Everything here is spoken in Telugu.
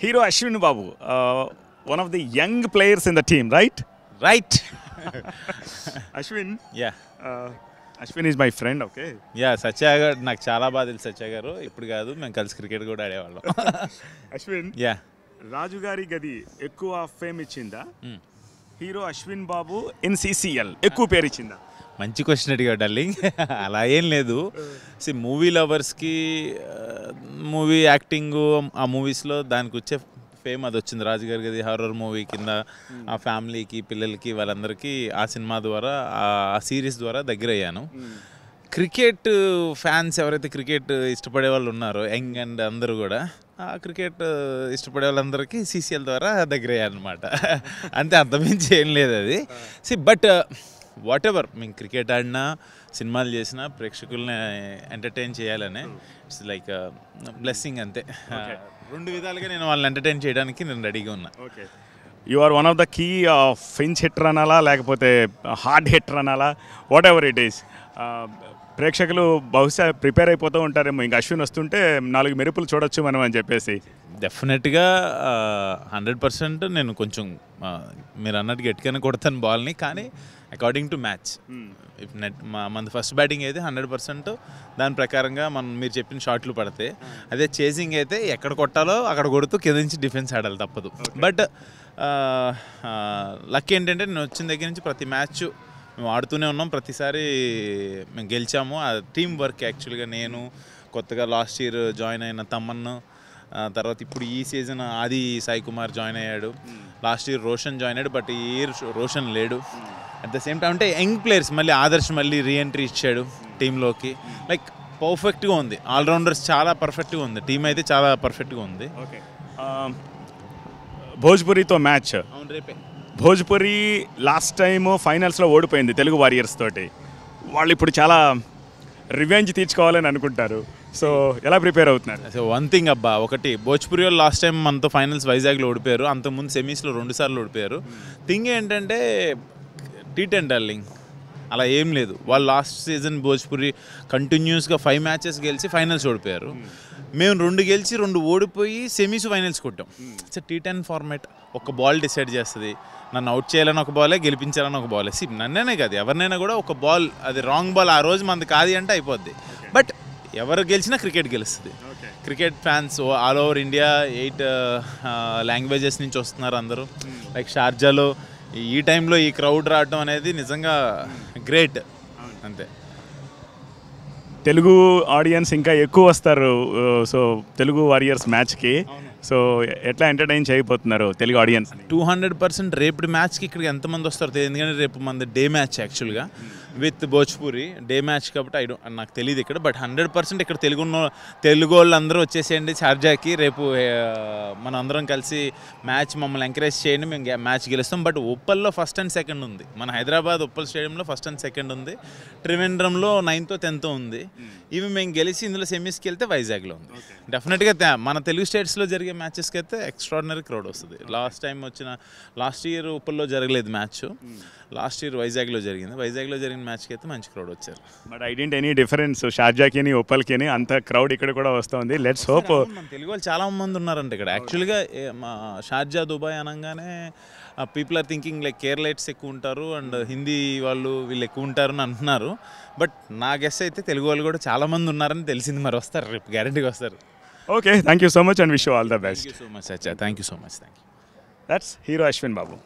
Hero Ashwin Babu, one of the young players in the team, right? Right. Ashwin, Yeah. Ashwin is my friend, okay? Yeah Satya garu నాకు చాలా బాగా తెలుసు. సత్య గారు ఇప్పుడు కాదు, మేము కలిసి క్రికెట్ కూడా ఆడేవాళ్ళం. అశ్విన్, యా రాజు గారి గది ఎక్కువ ఫేమ్ ఇచ్చిందా? Hero Ashwin Babu in CCL ఎక్కువ పేరు ఇచ్చిందా? మంచి క్వశ్చన్ అడిగాడు డార్లింగ్. అలా ఏం లేదు. మూవీ లవర్స్కి మూవీ యాక్టింగ్ ఆ మూవీస్లో దానికి వచ్చే ఫేమ్ అది వచ్చింది. రాజుగారి గది హారర్ మూవీ కింద ఆ ఫ్యామిలీకి పిల్లలకి వాళ్ళందరికీ ఆ సినిమా ద్వారా ఆ సిరీస్ ద్వారా దగ్గర అయ్యాను. క్రికెట్ ఫ్యాన్స్ ఎవరైతే క్రికెట్ ఇష్టపడే వాళ్ళు ఉన్నారో యంగ్ అండ్ అందరూ కూడా ఆ క్రికెట్ ఇష్టపడే వాళ్ళందరికీ సిసిఎల్ ద్వారా దగ్గర అయ్యాను అనమాట. అంతే, అంతమించి ఏం లేదు అది. బట్ వాట్ ఎవర్ మేము క్రికెట్ ఆడినా సినిమాలు చేసినా ప్రేక్షకుల్ని ఎంటర్టైన్ చేయాలనే ఇట్స్ లైక్ బ్లెస్సింగ్ అంతే. రెండు విధాలుగా నేను వాళ్ళని ఎంటర్టైన్ చేయడానికి నేను రెడీగా ఉన్నా. Okay, you are one of the key pinch hitter అనాలా లేకపోతే హార్డ్ హిట్టర్ అనాలా, వాట్ ఎవర్ ఇట్ ఈస్. ప్రేక్షకులు బహుశా ప్రిపేర్ అయిపోతూ ఉంటారేమో, ఇంకా అశ్విన్ వస్తుంటే 4 మెరుపులు చూడొచ్చు మనం అని చెప్పేసి. డెఫినెట్గా 100% నేను కొంచెం మీరు అన్నట్టు గట్టిగానే కొడతాను బాల్ని, కానీ అకార్డింగ్ టు మ్యాచ్. ఇఫ్ మన ఫస్ట్ బ్యాటింగ్ అయితే 100% దాని ప్రకారంగా మీరు చెప్పిన షాట్లు పడితే, అదే చేసింగ్ అయితే ఎక్కడ కొట్టాలో అక్కడ కొడుతూ కింద నుంచి డిఫెన్స్ ఆడాలి తప్పదు. బట్ లక్ ఏంటంటే నేను వచ్చిన దగ్గర నుంచి ప్రతి మ్యాచ్ మేము ఆడుతూనే ఉన్నాం, ప్రతిసారి మేము గెలిచాము. ఆ టీం వర్క్ యాక్చువల్గా నేను కొత్తగా లాస్ట్ ఇయర్ జాయిన్ అయిన తమ్మన్ను, తర్వాత ఇప్పుడు ఈ సీజన్ ఆది సాయి కుమార్ జాయిన్ అయ్యాడు, లాస్ట్ ఇయర్ రోషన్ జాయిన్ అయ్యాడు, బట్ ఈ ఇయర్ రోషన్ లేడు. అట్ ద సేమ్ టైం అంటే యంగ్ ప్లేయర్స్ మళ్ళీ ఆదర్శ్ మళ్ళీ రీఎంట్రీ ఇచ్చాడు టీంలోకి. లైక్ పర్ఫెక్ట్గా ఉంది, ఆల్రౌండర్స్ చాలా పర్ఫెక్ట్గా ఉంది, టీం అయితే చాలా పర్ఫెక్ట్గా ఉంది. ఓకే, భోజ్పురితో మ్యాచ్. అవును, రేపే. భోజ్పురి లాస్ట్ టైం ఫైనల్స్లో ఓడిపోయింది తెలుగు వారియర్స్ తోటి. వాళ్ళు ఇప్పుడు చాలా రివెంజ్ తీర్చుకోవాలని అనుకుంటారు. సో ఎలా ప్రిపేర్ అవుతున్నారు? సో వన్ థింగ్ అబ్బా, ఒకటి భోజ్పురి వాళ్ళు లాస్ట్ టైం మనతో ఫైనల్స్ వైజాగ్లో ఓడిపోయారు, అంతకుముందు సెమీస్లో 2 సార్లు ఓడిపోయారు. థింగ్ ఏంటంటే T10 డార్లింగ్, అలా ఏం లేదు. వాళ్ళు లాస్ట్ సీజన్ భోజ్పురి కంటిన్యూస్గా 5 మ్యాచెస్ గెలిచి ఫైనల్స్ ఓడిపోయారు. మేము 2 గెలిచి 2 ఓడిపోయి సెమీస్ ఫైనల్స్ కొట్టాం. It's T10 format. ఒక బాల్ డిసైడ్ చేస్తుంది, నన్ను అవుట్ చేయాలని ఒక బాలే, గెలిపించాలని ఒక బాలే. నన్నేనే కాదు ఎవరినైనా కూడా ఒక బాల్, అది రాంగ్ బాల్ ఆ రోజు మనది కాదు అంటే అయిపోద్ది. బట్ ఎవరు గెలిచినా క్రికెట్ గెలుస్తుంది. Cricket fans all over India 8 languages నుంచి వస్తున్నారు అందరూ. లైక్ షార్జాలో ఈ టైంలో ఈ క్రౌడ్ రావడం అనేది నిజంగా గ్రేట్. అంతే, తెలుగు ఆడియన్స్ ఇంకా ఎక్కువ వస్తారు. సో తెలుగు వారియర్స్ మ్యాచ్కి సో ఎట్లా ఎంటర్టైన్ చేయబోతున్నారు తెలుగు ఆడియన్స్? 200% రేపు మ్యాచ్కి ఇక్కడికి ఎంతమంది వస్తారో తెలియదు, ఎందుకంటే రేపు మనది డే మ్యాచ్ యాక్చువల్గా విత్ భోజ్పురి డే మ్యాచ్ కాబట్టి నాకు తెలియదు ఇక్కడ. బట్ 100% ఇక్కడ తెలుగు వాళ్ళందరూ వచ్చేసేయండి షార్జాకి. రేపు మనం అందరం కలిసి మ్యాచ్ మమ్మల్ని ఎంకరేజ్ చేయండి, మేము మ్యాచ్ గెలుస్తాం. బట్ ఉప్పల్లో ఫస్ట్ అండ్ సెకండ్ ఉంది, మన హైదరాబాద్ ఉప్పల్ స్టేడియంలో ఫస్ట్ అండ్ సెకండ్ ఉంది, త్రివేంద్రంలో 9th 10th ఉంది. ఇవి మేము గెలిచి ఇందులో సెమీస్కి వెళ్తే వైజాగ్లో ఉంది. డెఫినెట్గా మన తెలుగు స్టేట్స్లో జరిగే మ్యాచెస్కి అయితే ఎక్స్ట్రాడినరీ క్రౌడ్ వస్తుంది. లాస్ట్ ఇయర్ ఉప్పల్లో జరగలేదు మ్యాచ్, లాస్ట్ ఇయర్ వైజాగ్లో జరిగింది. వైజాగ్లో జరిగిన మ్యాచ్కి అయితే మంచి క్రౌడ్ వచ్చారు. But I don't any difference షార్జాకి ఉప్పల్కి అంత క్రౌడ్ ఇక్కడ కూడా వస్తుంది. Let's hope. మన తెలుగు వాళ్ళు చాలా మంది ఉన్నారంట ఇక్కడ. యాక్చువల్గా మా షార్జా దుబాయ్ అనగానే people are thinking like Keralites ఎక్కువ ఉంటారు అండ్ హిందీ వాళ్ళు వీళ్ళు ఎక్కువ ఉంటారు అని అంటున్నారు. బట్ నా గెస్ అయితే తెలుగు వాళ్ళు కూడా చాలా మంది ఉన్నారని తెలిసింది. మరి వస్తారు, రేపు గ్యారంటీగా వస్తారు. Okay, thank you so much and wish you all the best. Thank you so much అచ్చా, thank you so much. Thank you. That's hero Ashwin Babu.